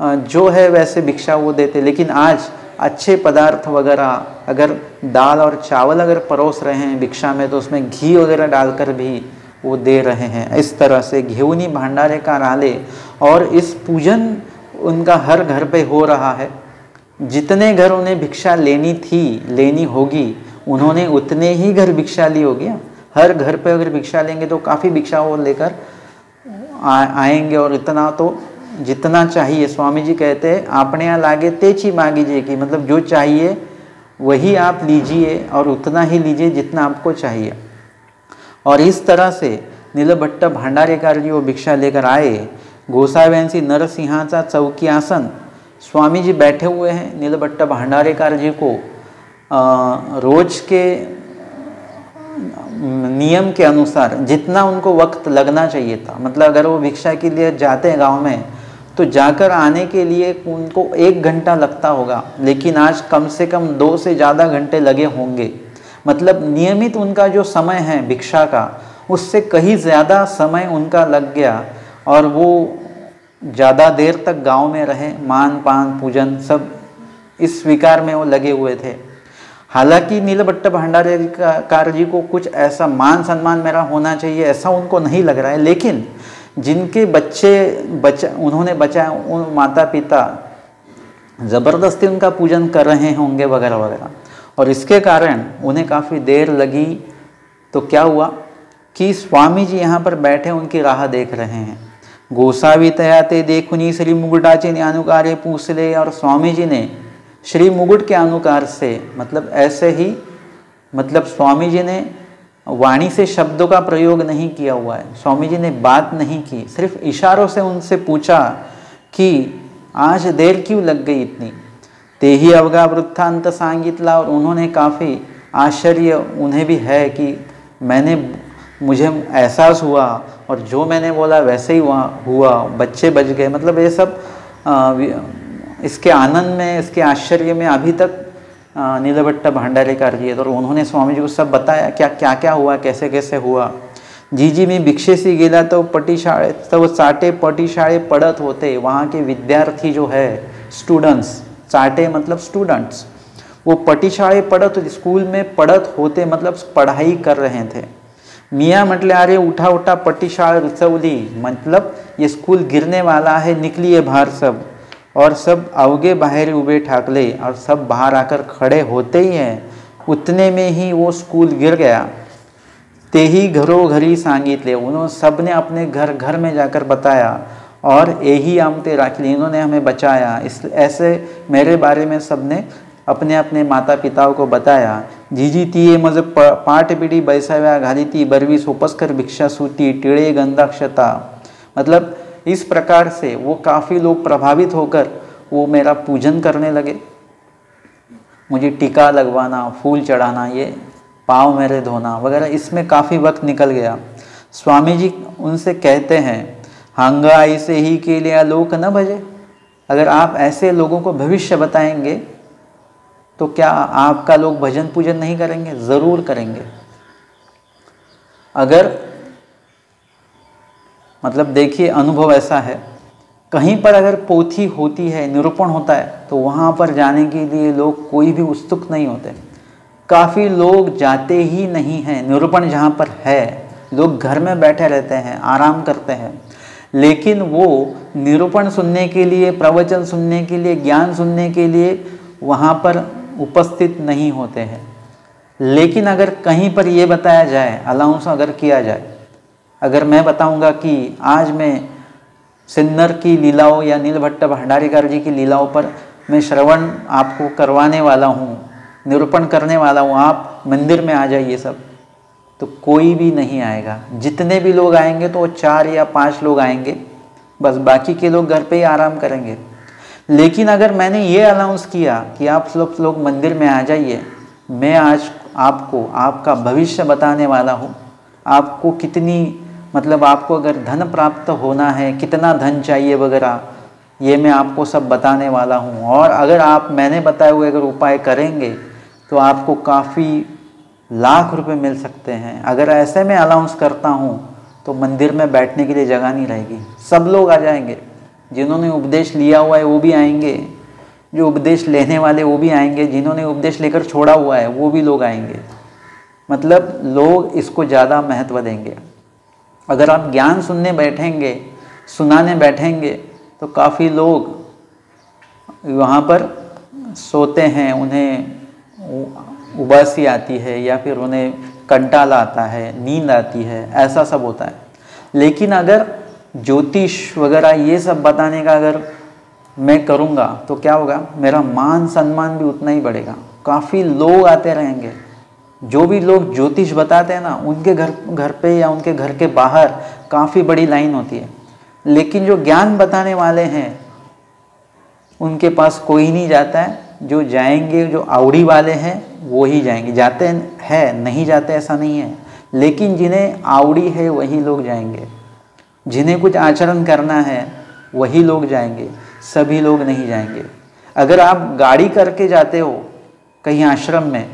जो है वैसे भिक्षा वो देते, लेकिन आज अच्छे पदार्थ वगैरह अगर दाल और चावल अगर परोस रहे हैं भिक्षा में तो उसमें घी वगैरह डालकर भी वो दे रहे हैं। इस तरह से घेऊनी भंडारे का राले और इस पूजन उनका हर घर पे हो रहा है। जितने घर उन्हें भिक्षा लेनी होगी उन्होंने उतने ही घर भिक्षा ली होगी। हर घर पे अगर भिक्षा लेंगे तो काफ़ी भिक्षा वो लेकर आएंगे और इतना तो जितना चाहिए। स्वामी जी कहते हैं आपने यहाँ लागे तेची मांगीजिए की, मतलब जो चाहिए वही आप लीजिए और उतना ही लीजिए जितना आपको चाहिए। और इस तरह से नीलभट्ट भांडारेकर जी वो भिक्षा लेकर आए। गोसाव्यांसी नरसिंहाचा चौकी आसन स्वामी जी बैठे हुए हैं। नीलभट्ट भांडारेकर जी को रोज के नियम के अनुसार जितना उनको वक्त लगना चाहिए था, मतलब अगर वो भिक्षा के लिए जाते हैं गांव में तो जाकर आने के लिए उनको 1 घंटा लगता होगा, लेकिन आज कम से कम 2 से ज़्यादा घंटे लगे होंगे। मतलब नियमित उनका जो समय है भिक्षा का उससे कहीं ज़्यादा समय उनका लग गया और वो ज़्यादा देर तक गांव में रहे। मान पान पूजन सब इस विकार में वो लगे हुए थे। हालांकि नीलभट्ट भांडारेकर जी को कुछ ऐसा मान सम्मान मेरा होना चाहिए ऐसा उनको नहीं लग रहा है, लेकिन जिनके बच्चे उन्होंने बचाए उन माता पिता ज़बरदस्ती उनका पूजन कर रहे होंगे वगैरह वगैरह, और इसके कारण उन्हें काफ़ी देर लगी। तो क्या हुआ कि स्वामी जी यहाँ पर बैठे उनकी राह देख रहे हैं। गोसावी तयाते देखुनी श्री मुकुटाचे अनुकार्य पूछले, और स्वामी जी ने श्री मुकुट के अनुकार से मतलब ऐसे ही, मतलब स्वामी जी ने वाणी से शब्दों का प्रयोग नहीं किया हुआ है, स्वामी जी ने बात नहीं की, सिर्फ इशारों से उनसे पूछा कि आज देर क्यों लग गई इतनी। ते ही अवगा वृत्तांत सांगितला, और उन्होंने काफ़ी आश्चर्य उन्हें भी है कि मुझे एहसास हुआ और जो मैंने बोला वैसे ही हुआ, बच्चे बच गए। मतलब ये सब इसके आनंद में, इसके आश्चर्य में अभी तक नीलभट्ट भांडारेकर जी है। तो उन्होंने स्वामी जी को सब बताया क्या क्या हुआ, कैसे कैसे हुआ। जी मी भिक्षेसी गेला तो पटीशाळे, तो चाटे पटीशाळे पढ़त होते। वहाँ के विद्यार्थी जो है स्टूडेंट्स, चाटे मतलब स्टूडेंट्स, वो पटीशाळे पढ़त होते, स्कूल में पढ़त होते मतलब पढ़ाई कर रहे थे। मियाँ म्हटले अरे उठा उठा पटीशाळ रुचवली, मतलब ये स्कूल गिरने वाला है, निकलिए बाहर सब। और सब अवगे बाहर उबे ठाकले, और सब बाहर आकर खड़े होते ही हैं उतने में ही वो स्कूल गिर गया। ते ही घरोघरी सांगितले, उन्होंने सब ने अपने घर घर में जाकर बताया, और यही आमते राखले, इन्होंने हमें बचाया। इस ऐसे मेरे बारे में सब ने अपने अपने माता पिताओं को बताया। जीजी तिये मज पाठ पिढी बैसाव्या घालीती, बरवी सोपस्कर भिक्षा सूती, टिळे गंधाक्षता। मतलब इस प्रकार से वो काफ़ी लोग प्रभावित होकर वो मेरा पूजन करने लगे। मुझे टीका लगवाना, फूल चढ़ाना, ये पाँव मेरे धोना वगैरह, इसमें काफ़ी वक्त निकल गया। स्वामी जी उनसे कहते हैं हंगा ऐसे ही के लिए लोक न भजे, अगर आप ऐसे लोगों को भविष्य बताएंगे तो क्या आपका लोग भजन पूजन नहीं करेंगे? ज़रूर करेंगे। अगर मतलब देखिए अनुभव ऐसा है, कहीं पर अगर पोथी होती है, निरूपण होता है, तो वहाँ पर जाने के लिए लोग कोई भी उत्सुक नहीं होते। काफ़ी लोग जाते ही नहीं हैं। निरूपण जहाँ पर है लोग घर में बैठे रहते हैं, आराम करते हैं, लेकिन वो निरूपण सुनने के लिए, प्रवचन सुनने के लिए, ज्ञान सुनने के लिए वहाँ पर उपस्थित नहीं होते हैं। लेकिन अगर कहीं पर ये बताया जाए, अनाउंस अगर किया जाए, अगर मैं बताऊंगा कि आज मैं सिन्नर की लीलाओं या नीलभट्ट भांडारेकर जी की लीलाओं पर मैं श्रवण आपको करवाने वाला हूँ, निरूपण करने वाला हूँ, आप मंदिर में आ जाइए सब, तो कोई भी नहीं आएगा। जितने भी लोग आएंगे तो 4 या 5 लोग आएंगे, बस बाकी के लोग घर पे ही आराम करेंगे। लेकिन अगर मैंने ये अनाउंस किया कि आप सब लोग मंदिर में आ जाइए, मैं आज आपको आपका भविष्य बताने वाला हूँ, आपको कितनी मतलब आपको अगर धन प्राप्त होना है, कितना धन चाहिए वगैरह, ये मैं आपको सब बताने वाला हूँ। और अगर आप मैंने बताए हुए अगर उपाय करेंगे तो आपको काफ़ी लाख रुपए मिल सकते हैं। अगर ऐसे में अनाउंस करता हूँ तो मंदिर में बैठने के लिए जगह नहीं रहेगी, सब लोग आ जाएंगे। जिन्होंने उपदेश लिया हुआ है वो भी आएंगे, जो उपदेश लेने वाले वो भी आएंगे, जिन्होंने उपदेश लेकर छोड़ा हुआ है वो भी लोग आएंगे। मतलब लोग इसको ज़्यादा महत्व देंगे। अगर आप ज्ञान सुनने बैठेंगे, सुनाने बैठेंगे, तो काफ़ी लोग वहाँ पर सोते हैं, उन्हें उबासी आती है या फिर उन्हें कंटाला आता है, नींद आती है, ऐसा सब होता है। लेकिन अगर ज्योतिष वगैरह ये सब बताने का अगर मैं करूँगा तो क्या होगा, मेरा मान सम्मान भी उतना ही बढ़ेगा, काफ़ी लोग आते रहेंगे। जो भी लोग ज्योतिष बताते हैं ना, उनके घर पे या उनके घर के बाहर काफ़ी बड़ी लाइन होती है। लेकिन जो ज्ञान बताने वाले हैं उनके पास कोई नहीं जाता है। जो जाएंगे, जो आवड़ी वाले हैं वो ही जाएंगे, जाते हैं नहीं जाते ऐसा नहीं है, लेकिन जिन्हें आवड़ी है वही लोग जाएंगे। जिन्हें कुछ आचरण करना है वही लोग जाएंगे, सभी लोग नहीं जाएंगे। अगर आप गाड़ी करके जाते हो कहीं आश्रम में,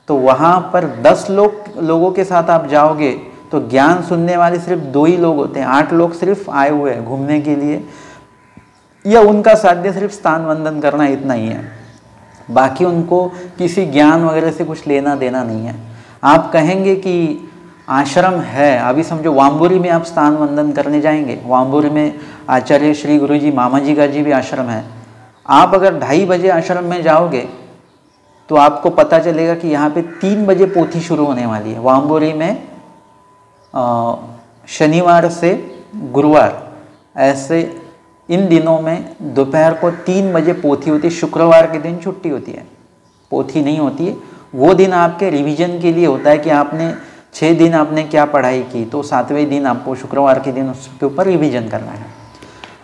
तो वहाँ पर 10 लोगों के साथ आप जाओगे तो ज्ञान सुनने वाले सिर्फ 2 ही लोग होते हैं। 8 लोग सिर्फ आए हुए हैं घूमने के लिए, या उनका साध्य सिर्फ स्थान वंदन करना, इतना ही है। बाकी उनको किसी ज्ञान वगैरह से कुछ लेना देना नहीं है। आप कहेंगे कि आश्रम है, अभी समझो वाम्बुरी में आप स्थान वंदन करने जाएंगे, वाम्बुरी में आचार्य श्री गुरु जी मामा जी का जी भी आश्रम है। आप अगर 2:30 बजे आश्रम में जाओगे तो आपको पता चलेगा कि यहाँ पे 3 बजे पोथी शुरू होने वाली है। वाम्बुरी में शनिवार से गुरुवार, ऐसे इन दिनों में दोपहर को 3 बजे पोथी होती है। शुक्रवार के दिन छुट्टी होती है, पोथी नहीं होती है। वो दिन आपके रिवीजन के लिए होता है कि आपने 6 दिन आपने क्या पढ़ाई की, तो 7वें दिन आपको शुक्रवार के दिन उसके ऊपर रिवीजन करना है।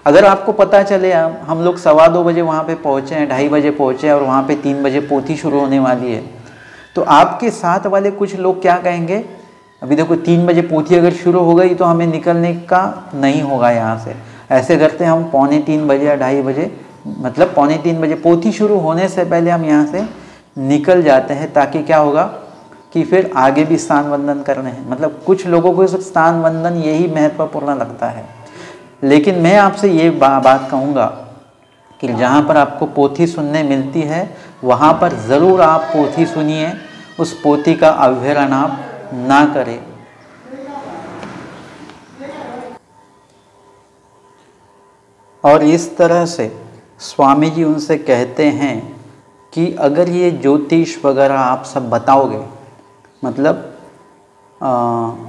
अगर आपको पता चले हम लोग 2:15 बजे वहाँ पे पहुँचे हैं, 2:30 बजे पहुँचे और वहाँ पे 3 बजे पोथी शुरू होने वाली है, तो आपके साथ वाले कुछ लोग क्या कहेंगे, अभी देखो 3 बजे पोथी अगर शुरू हो गई तो हमें निकलने का नहीं होगा यहाँ से। ऐसे करते हम 2:45 बजे या 2:30 बजे, मतलब 2:45 बजे पोथी शुरू होने से पहले हम यहाँ से निकल जाते हैं, ताकि क्या होगा कि फिर आगे भी स्थान वंदन करने हैं। मतलब कुछ लोगों को स्थान वंदन यही महत्वपूर्ण लगता है। लेकिन मैं आपसे ये बात कहूँगा कि जहाँ पर आपको पोथी सुनने मिलती है वहाँ पर ज़रूर आप पोथी सुनिए, उस पोथी का अवहेलना आप ना करें। और इस तरह से स्वामी जी उनसे कहते हैं कि अगर ये ज्योतिष वगैरह आप सब बताओगे, मतलब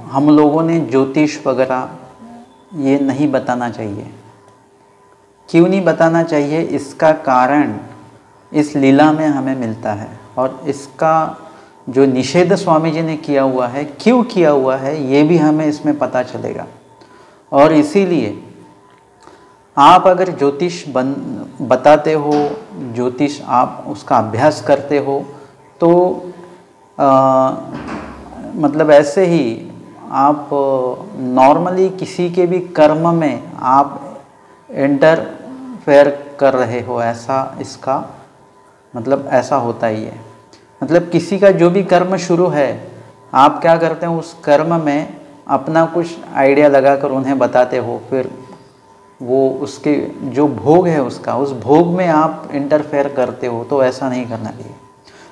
हम लोगों ने ज्योतिष वगैरह ये नहीं बताना चाहिए। क्यों नहीं बताना चाहिए? इसका कारण इस लीला में हमें मिलता है, और इसका जो निषेध स्वामी जी ने किया हुआ है, क्यों किया हुआ है, ये भी हमें इसमें पता चलेगा। और इसीलिए आप अगर ज्योतिष बताते हो, ज्योतिष आप उसका अभ्यास करते हो, तो मतलब ऐसे ही आप नॉर्मली किसी के भी कर्म में आप इंटरफेयर कर रहे हो, ऐसा इसका मतलब ऐसा होता ही है। मतलब किसी का जो भी कर्म शुरू है, आप क्या करते हो, उस कर्म में अपना कुछ आइडिया लगाकर उन्हें बताते हो, फिर वो उसके जो भोग है उसका, उस भोग में आप इंटरफेयर करते हो, तो ऐसा नहीं करना चाहिए।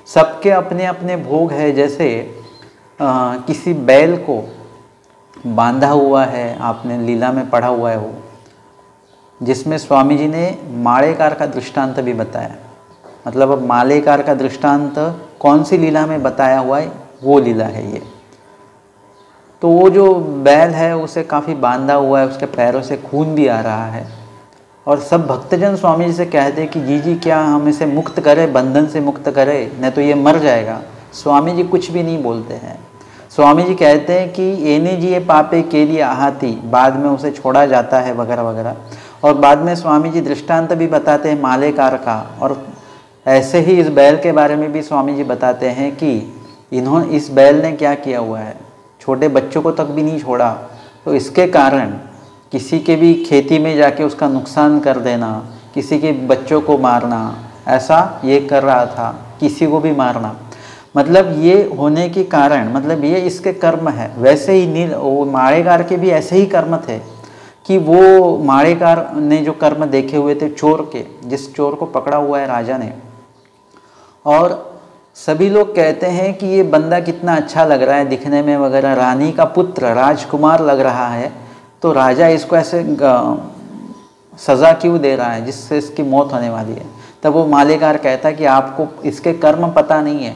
सबके अपने अपने भोग है। जैसे किसी बैल को बांधा हुआ है, आपने लीला में पढ़ा हुआ है वो, जिसमें स्वामी जी ने मालेकार का दृष्टांत भी बताया। मतलब अब मालेकार का दृष्टांत कौन सी लीला में बताया हुआ है, वो लीला है ये। तो वो जो बैल है उसे काफ़ी बांधा हुआ है, उसके पैरों से खून भी आ रहा है, और सब भक्तजन स्वामी जी से कहते हैं कि जी क्या हम इसे मुक्त करें, बंधन से मुक्त करें, नहीं तो ये मर जाएगा। स्वामी जी कुछ भी नहीं बोलते हैं। स्वामी जी कहते हैं कि एने जी ये पापे के लिए आहाती, बाद में उसे छोड़ा जाता है वगैरह वगैरह। और बाद में स्वामी जी दृष्टांत भी बताते हैं मालेकार का, और ऐसे ही इस बैल के बारे में भी स्वामी जी बताते हैं कि इस बैल ने क्या किया हुआ है, छोटे बच्चों को तक भी नहीं छोड़ा। तो इसके कारण किसी के भी खेती में जाके उसका नुकसान कर देना, किसी के बच्चों को मारना, ऐसा ये कर रहा था, किसी को भी मारना, मतलब ये होने के कारण, मतलब ये इसके कर्म है। वैसे ही वो माड़ेकार के भी ऐसे ही कर्म थे कि वो माड़ेकार ने जो कर्म देखे हुए थे चोर के, जिस चोर को पकड़ा हुआ है राजा ने, और सभी लोग कहते हैं कि ये बंदा कितना अच्छा लग रहा है दिखने में वगैरह, रानी का पुत्र राजकुमार लग रहा है, तो राजा इसको ऐसे सज़ा क्यों दे रहा है जिससे इसकी मौत होने वाली है। तब वो मालेकार कहता है कि आपको इसके कर्म पता नहीं है,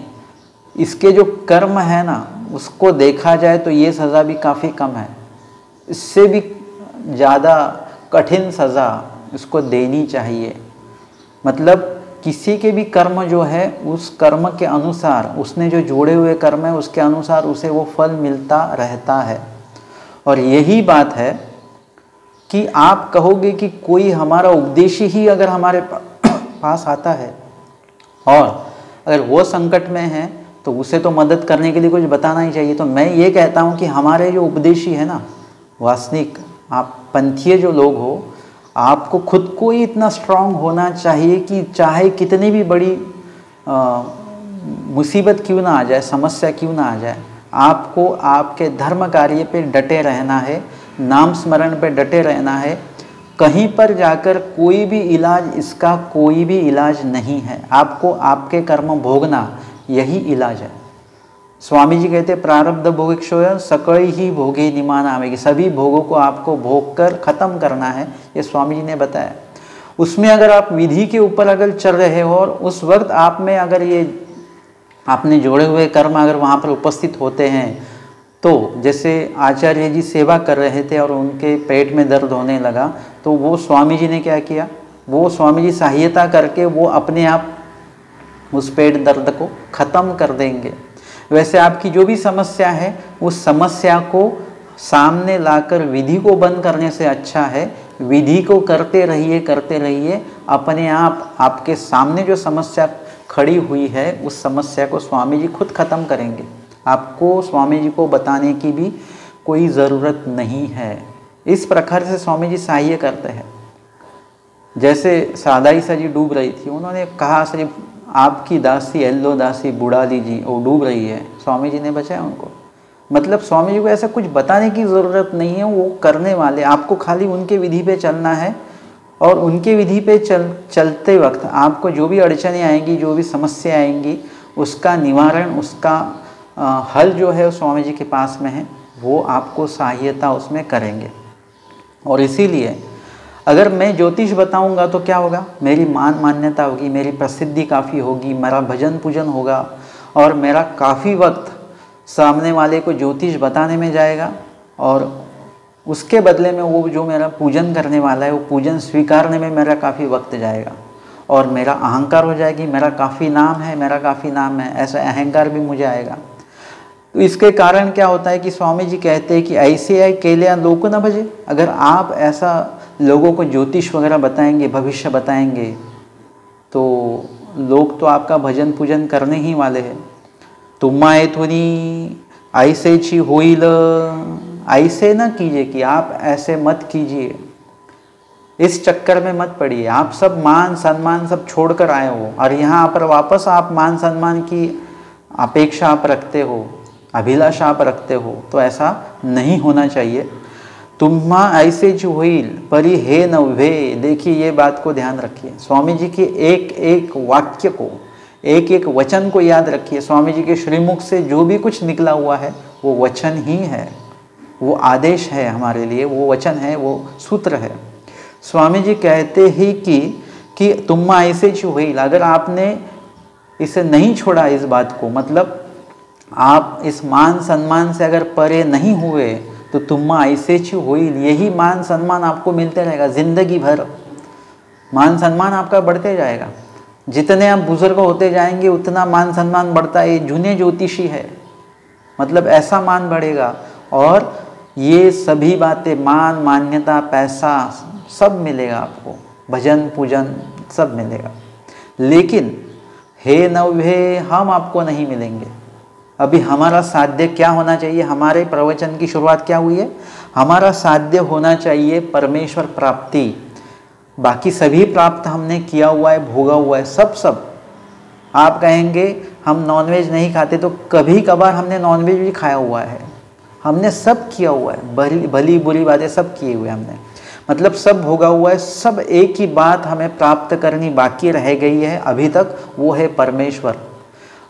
इसके जो कर्म है ना उसको देखा जाए तो ये सज़ा भी काफ़ी कम है, इससे भी ज़्यादा कठिन सज़ा इसको देनी चाहिए। मतलब किसी के भी कर्म जो है उस कर्म के अनुसार, उसने जो जोड़े हुए कर्म है उसके अनुसार उसे वो फल मिलता रहता है। और यही बात है कि आप कहोगे कि कोई हमारा उपदेशी ही अगर हमारे पास आता है और अगर वो संकट में है तो उसे तो मदद करने के लिए कुछ बताना ही चाहिए। तो मैं ये कहता हूँ कि हमारे जो उपदेशी है ना, वासनिक, आप पंथीय जो लोग हो, आपको खुद को ही इतना स्ट्रांग होना चाहिए कि चाहे कितनी भी बड़ी मुसीबत क्यों ना आ जाए, समस्या क्यों ना आ जाए, आपको आपके धर्म कार्य पे डटे रहना है, नाम स्मरण पे डटे रहना है। कहीं पर जाकर कोई भी इलाज, इसका कोई भी इलाज नहीं है। आपको आपके कर्म भोगना यही इलाज है। स्वामी जी कहते प्रारब्ध भोगिक्षोय सकई ही भोगे निमान आवेगी, सभी भोगों को आपको भोग कर ख़त्म करना है, ये स्वामी जी ने बताया। उसमें अगर आप विधि के ऊपर अगर चल रहे हो और उस वक्त आप में अगर ये आपने जोड़े हुए कर्म अगर वहाँ पर उपस्थित होते हैं, तो जैसे आचार्य जी सेवा कर रहे थे और उनके पेट में दर्द होने लगा, तो वो स्वामी जी ने क्या किया, वो स्वामी जी सहायता करके वो अपने आप उस पेट दर्द को ख़त्म कर देंगे। वैसे आपकी जो भी समस्या है उस समस्या को सामने लाकर विधि को बंद करने से अच्छा है विधि को करते रहिए, अपने आप आपके सामने जो समस्या खड़ी हुई है उस समस्या को स्वामी जी खुद ख़त्म करेंगे। आपको स्वामी जी को बताने की भी कोई ज़रूरत नहीं है। इस प्रकार से स्वामी जी सहाय्य करते हैं। जैसे सादाई सा जी डूब रही थी, उन्होंने कहा सिर्फ आपकी दासी एल्लो दासी बुढ़ाली जी वो डूब रही है, स्वामी जी ने बचाया उनको। मतलब स्वामी जी को ऐसा कुछ बताने की ज़रूरत नहीं है, वो करने वाले, आपको खाली उनके विधि पे चलना है। और उनके विधि पे चलते वक्त आपको जो भी अड़चनें आएंगी, जो भी समस्या आएंगी, उसका निवारण, उसका हल जो है स्वामी जी के पास में है, वो आपको सहायता उसमें करेंगे। और इसीलिए अगर मैं ज्योतिष बताऊंगा तो क्या होगा, मेरी मान्यता होगी, मेरी प्रसिद्धि काफ़ी होगी, मेरा भजन पूजन होगा और मेरा काफ़ी वक्त सामने वाले को ज्योतिष बताने में जाएगा और उसके बदले में वो जो मेरा पूजन करने वाला है वो पूजन स्वीकारने में मेरा काफ़ी वक्त जाएगा और मेरा अहंकार हो जाएगी, मेरा काफ़ी नाम है, ऐसा अहंकार भी मुझे आएगा। तो इसके कारण क्या होता है कि स्वामी जी कहते हैं कि ऐसे आए केलिया लोग न भजे। अगर आप ऐसा लोगों को ज्योतिष वगैरह बताएंगे, भविष्य बताएंगे, तो लोग तो आपका भजन पूजन करने ही वाले हैं। तुम्हा येथुनी ऐसे ची होइल, ऐसे न कीजिए कि आप ऐसे मत कीजिए, इस चक्कर में मत पड़िए। आप सब मान सम्मान सब छोड़कर आए हो और यहाँ पर वापस आप मान सम्मान की अपेक्षा आप रखते हो, अभिलाषा आप रखते हो, तो ऐसा नहीं होना चाहिए। तुम्हा ऐसे जो होइल परी हे नव्हे। देखिए ये बात को ध्यान रखिए, स्वामी जी के एक एक वाक्य को, एक एक वचन को याद रखिए। स्वामी जी के श्रीमुख से जो भी कुछ निकला हुआ है वो वचन ही है, वो आदेश है हमारे लिए, वो वचन है, वो सूत्र है। स्वामी जी कहते ही कि तुम्हा ऐसे जो होइल, अगर आपने इसे नहीं छोड़ा इस बात को, मतलब आप इस मान सम्मान से अगर परे नहीं हुए, तो तुम्हा ऐसे ची होइल, यही मान सम्मान आपको मिलते रहेगा जिंदगी भर। मान सम्मान आपका बढ़ते जाएगा, जितने आप बुजुर्ग होते जाएंगे उतना मान सम्मान बढ़ता है। ये जूने ज्योतिषी है मतलब ऐसा मान बढ़ेगा और ये सभी बातें, मान, मान्यता, पैसा सब मिलेगा आपको, भजन पूजन सब मिलेगा। लेकिन हे नव्हे, हम आपको नहीं मिलेंगे। अभी हमारा साध्य क्या होना चाहिए? हमारे प्रवचन की शुरुआत क्या हुई है? हमारा साध्य होना चाहिए परमेश्वर प्राप्ति। बाकी सभी प्राप्त हमने किया हुआ है, भोगा हुआ है, सब। आप कहेंगे हम नॉनवेज नहीं खाते, तो कभी कभार हमने नॉनवेज भी खाया हुआ है, हमने सब किया हुआ है, भली बुरी बातें सब किए हुए हमने, मतलब सब भोगा हुआ है। सब एक ही बात हमें प्राप्त करनी बाकी रह गई है अभी तक, वो है परमेश्वर।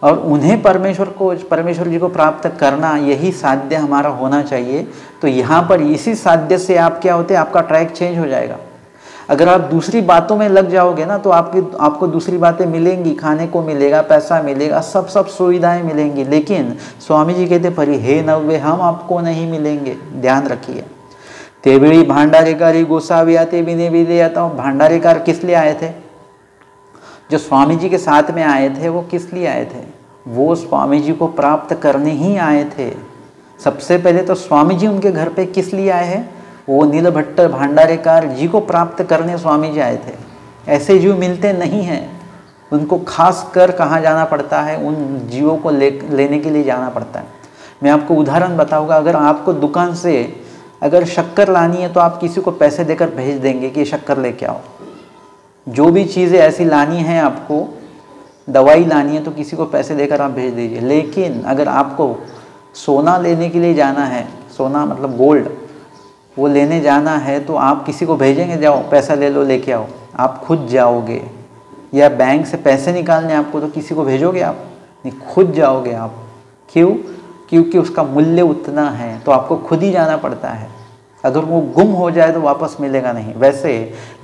और उन्हें परमेश्वर जी को प्राप्त करना, यही साध्य हमारा होना चाहिए। तो यहाँ पर इसी साध्य से आप क्या होते हैं, आपका ट्रैक चेंज हो जाएगा। अगर आप दूसरी बातों में लग जाओगे ना, तो आपको दूसरी बातें मिलेंगी, खाने को मिलेगा, पैसा मिलेगा, सब सुविधाएं मिलेंगी। लेकिन स्वामी जी कहते परी हे नव्हे, हम आपको नहीं मिलेंगे, ध्यान रखिए। तेबड़ी भांडारेकारी गोसावी आते बिने भी ले आता हूँ। भांडारेकार किस लिए आए थे? जो स्वामी जी के साथ में आए थे वो किस लिए आए थे? वो स्वामी जी को प्राप्त करने ही आए थे। सबसे पहले तो स्वामी जी उनके घर पे किस लिए आए हैं? वो नीलभट्ट भांडारेकार जी को प्राप्त करने स्वामी जी आए थे। ऐसे जीव मिलते नहीं हैं, उनको खास कर कहाँ जाना पड़ता है? उन जीवों को लेने के लिए जाना पड़ता है। मैं आपको उदाहरण बताऊंगा। अगर आपको दुकान से अगर शक्कर लानी है तो आप किसी को पैसे देकर भेज देंगे कि शक्कर लेके आओ। जो भी चीज़ें ऐसी लानी है, आपको दवाई लानी है, तो किसी को पैसे देकर आप भेज दीजिए। लेकिन अगर आपको सोना लेने के लिए जाना है, सोना मतलब गोल्ड, वो लेने जाना है, तो आप किसी को भेजेंगे जाओ पैसा ले लो लेके आओ? आप खुद जाओगे। या बैंक से पैसे निकालने आपको, तो किसी को भेजोगे आप? नहीं, खुद जाओगे आप। क्यों? क्योंकि उसका मूल्य उतना है, तो आपको खुद ही जाना पड़ता है। अगर वो गुम हो जाए तो वापस मिलेगा नहीं। वैसे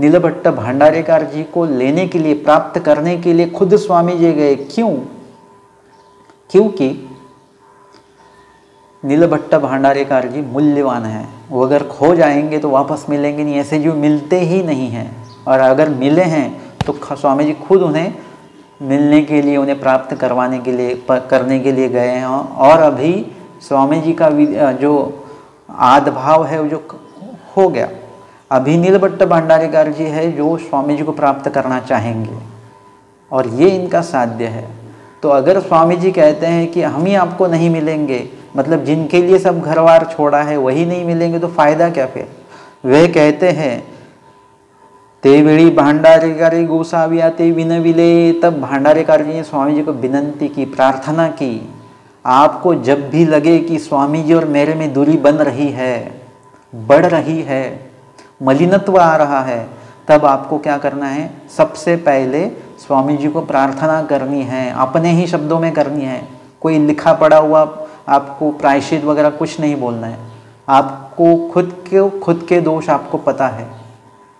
नीलभट्ट भांडारेकार जी को लेने के लिए, प्राप्त करने के लिए खुद स्वामी जी गए। क्यों? क्योंकि नीलभट्ट भांडारेकार जी मूल्यवान हैं। वो अगर खो जाएंगे तो वापस मिलेंगे नहीं, ऐसे जो मिलते ही नहीं हैं। और अगर मिले हैं तो स्वामी जी खुद उन्हें मिलने के लिए, उन्हें प्राप्त करवाने के लिए, करने के लिए गए हैं। और अभी स्वामी जी का जो आदभाव है वो जो हो गया, अभी नीलभट्ट भांडारेकार जी है जो स्वामी जी को प्राप्त करना चाहेंगे, और ये इनका साध्य है। तो अगर स्वामी जी कहते हैं कि हम ही आपको नहीं मिलेंगे, मतलब जिनके लिए सब घरवार छोड़ा है वही नहीं मिलेंगे, तो फायदा क्या फिर? वह कहते हैं ते वेड़ी भांडारेकारी गोसाविया ते विनविले। तब भांडारेकार जी ने स्वामी जी को विनंती की, प्रार्थना की, आपको जब भी लगे कि स्वामी जी और मेरे में दूरी बन रही है, बढ़ रही है, मलिनत्व आ रहा है, तब आपको क्या करना है? सबसे पहले स्वामी जी को प्रार्थना करनी है, अपने ही शब्दों में करनी है। कोई लिखा पड़ा हुआ आपको प्रायश्चित वगैरह कुछ नहीं बोलना है। आपको खुद के दोष आपको पता है,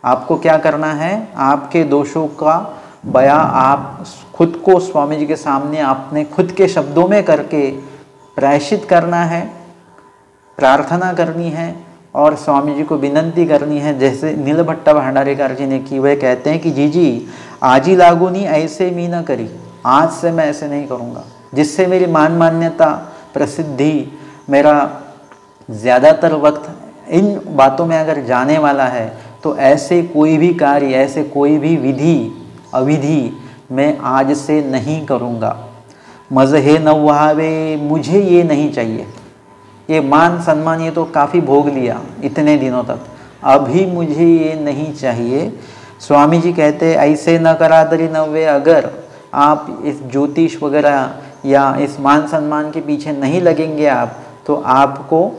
आपको क्या करना है? आपके दोषों का बयां आप खुद को स्वामी जी के सामने आपने खुद के शब्दों में करके प्रायश्चित करना है, प्रार्थना करनी है और स्वामी जी को विनंती करनी है, जैसे नीलभट्ट भांडारेकार जी ने की। वह कहते हैं कि जी आज ही लागू नहीं, ऐसे मी न करी, आज से मैं ऐसे नहीं करूँगा, जिससे मेरी मान मान्यता, प्रसिद्धि, मेरा ज़्यादातर वक्त इन बातों में अगर जाने वाला है, तो ऐसे कोई भी कार्य, ऐसे कोई भी विधि अविधि मैं आज से नहीं करूँगा। मज़हे नव्हावे, मुझे ये नहीं चाहिए, ये मान सम्मान ये तो काफ़ी भोग लिया इतने दिनों तक, अभी मुझे ये नहीं चाहिए। स्वामी जी कहते ऐसे न करादरी नव्वे। अगर आप इस ज्योतिष वगैरह या इस मान सम्मान के पीछे नहीं लगेंगे आप, तो आपको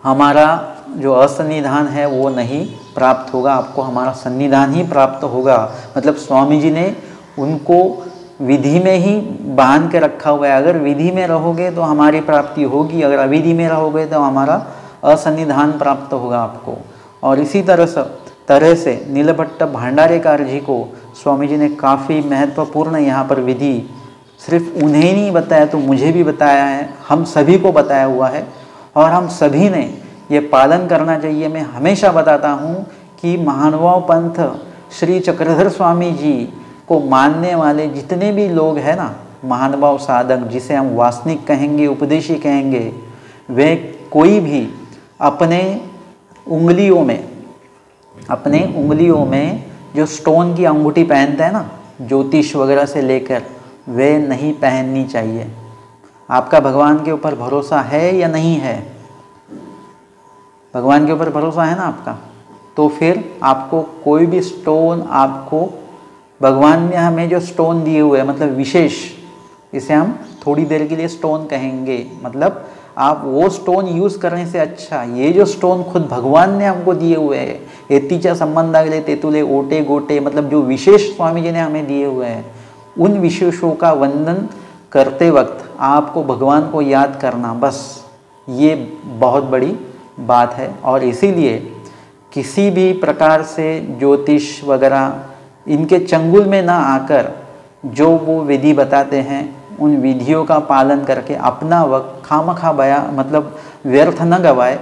हमारा जो असन्निधान है वो नहीं प्राप्त होगा, आपको हमारा सन्निधान ही प्राप्त होगा। मतलब स्वामी जी ने उनको विधि में ही बांध के रखा हुआ है। अगर विधि में रहोगे तो हमारी प्राप्ति होगी, अगर अविधि में रहोगे तो हमारा असन्निधान प्राप्त होगा आपको। और इसी तरह से नीलभट्ट भांडारेकार जी को स्वामी जी ने काफ़ी महत्वपूर्ण यहाँ पर विधि सिर्फ उन्हें नहीं बताया, तो मुझे भी बताया है, हम सभी को बताया हुआ है, और हम सभी ने ये पालन करना चाहिए। मैं हमेशा बताता हूँ कि महानुभाव पंथ श्री चक्रधर स्वामी जी को मानने वाले जितने भी लोग हैं ना, महानुभाव साधक, जिसे हम वासनिक कहेंगे, उपदेशी कहेंगे, वे कोई भी अपने उंगलियों में जो स्टोन की अंगूठी पहनते हैं ना, ज्योतिष वगैरह से लेकर, वे नहीं पहननी चाहिए। आपका भगवान के ऊपर भरोसा है या नहीं है? भगवान के ऊपर भरोसा है ना आपका, तो फिर आपको कोई भी स्टोन, आपको भगवान ने हमें जो स्टोन दिए हुए हैं, मतलब विशेष, इसे हम थोड़ी देर के लिए स्टोन कहेंगे, मतलब आप वो स्टोन यूज़ करने से अच्छा ये जो स्टोन खुद भगवान ने हमको दिए हुए हैं, एतीच्या संबंधागले तेतुले ओटे गोटे, मतलब जो विशेष स्वामी जी ने हमें दिए हुए हैं, उन विशेषों का वंदन करते वक्त आपको भगवान को याद करना, बस ये बहुत बड़ी बात है। और इसीलिए किसी भी प्रकार से ज्योतिष वगैरह इनके चंगुल में ना आकर जो वो विधि बताते हैं, उन विधियों का पालन करके अपना वक्त खामखा मतलब व्यर्थ न गवाए,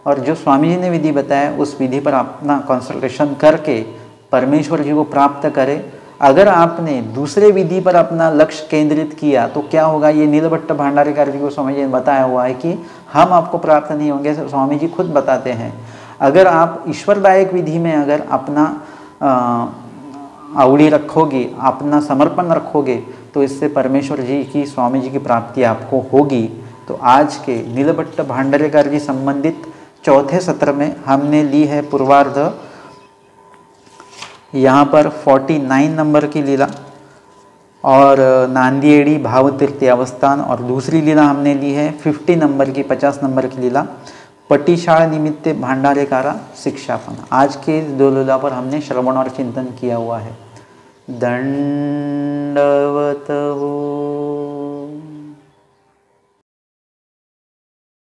और जो स्वामी जी ने विधि बताया उस विधि पर अपना कंसल्टेशन करके परमेश्वर जी को प्राप्त करें। अगर आपने दूसरे विधि पर अपना लक्ष्य केंद्रित किया तो क्या होगा, ये नीलभट्ट भंडारीकार जी को स्वामी जी ने बताया हुआ है कि हम आपको प्राप्त नहीं होंगे। स्वामी जी खुद बताते हैं, अगर आप ईश्वरदायक विधि में अगर अपना आवड़ी रखोगे, अपना समर्पण रखोगे, तो इससे परमेश्वर जी की, स्वामी जी की प्राप्ति आपको होगी। तो आज के नीलभट्ट भंडारीकार जी संबंधित चौथे सत्र में हमने ली है पूर्वार्ध, यहाँ पर 49 नंबर की लीला और नांदियेड़ी भाव तृतीयावस्थान, और दूसरी लीला हमने ली है 50 नंबर की, 50 नंबर की लीला पटिशाला निमित्ते भांडारेकारा शिक्षापन। आज के दो लीला पर हमने श्रवण और चिंतन किया हुआ है। दंडवत हो।